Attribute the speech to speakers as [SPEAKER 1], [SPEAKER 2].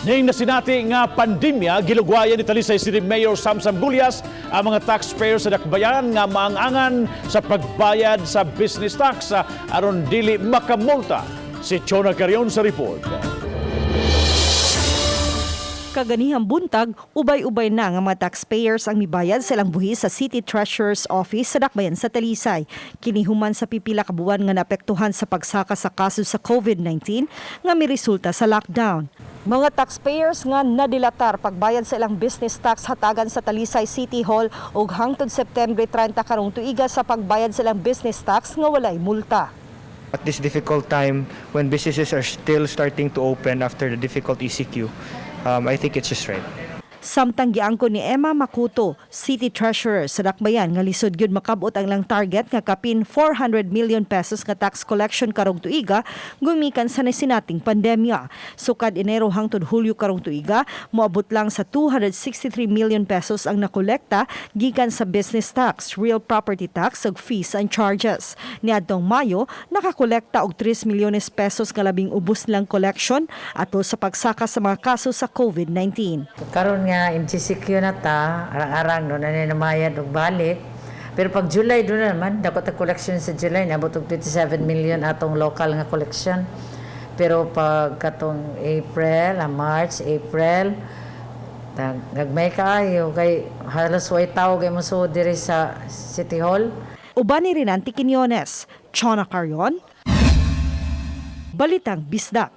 [SPEAKER 1] Ning nasinati nga pandemya, gilugwayan ni Talisay City Mayor Sam Sambulias ang mga taxpayers sa dakbayan nga maangangan sa pagbayad sa business tax aron dili makamulta. Si Chona Carion sa report.
[SPEAKER 2] Kaganihang buntag, ubay-ubay na nga mga taxpayers ang mibayad silang buhis sa City Treasurer's Office sa dakbayan sa Talisay. Kinihuman sa pipila ka buwan nga naapektuhan sa pagsaka sa kaso sa COVID-19 nga may resulta sa lockdown. Mga taxpayers nga nadilatar pagbayad sa ilang business tax hatagan sa Talisay City Hall ug hangtod September 30 karong tuiga sa pagbayad sa ilang business tax nga walay multa.
[SPEAKER 3] At this difficult time when businesses are still starting to open after the difficult ECQ, I think it's just right.
[SPEAKER 2] Samtang giangko ni Emma Makuto, City Treasurer sa dakbayan nga lisod gyud makabot ang lang target nga kapin 400 million pesos nga tax collection karong tuiga gumikan sa nasinating pandemya. Sukad Enero hangtod Hulyo karong tuiga, moabot lang sa 263 million pesos ang nakolekta gikan sa business tax, real property tax ug fees and charges. Niadtong Mayo, nakakolekta og 3 milyones pesos nga labing ubos lang collection atol sa pagsaka sa mga kaso sa COVID-19.
[SPEAKER 4] Karon nga MCCQ na ta, arang-arang doon na namayad og balik. Pero pag July doon na naman, dako ta collection sa July, nabot og 27 million atong local nga collection. Pero pag katong April, March, April, gagmay kaayo kay halos way tao kay moso diri sa City Hall.
[SPEAKER 2] Uban ni Rinanti Quiñones, Chona Carion, Balitang Bisdak.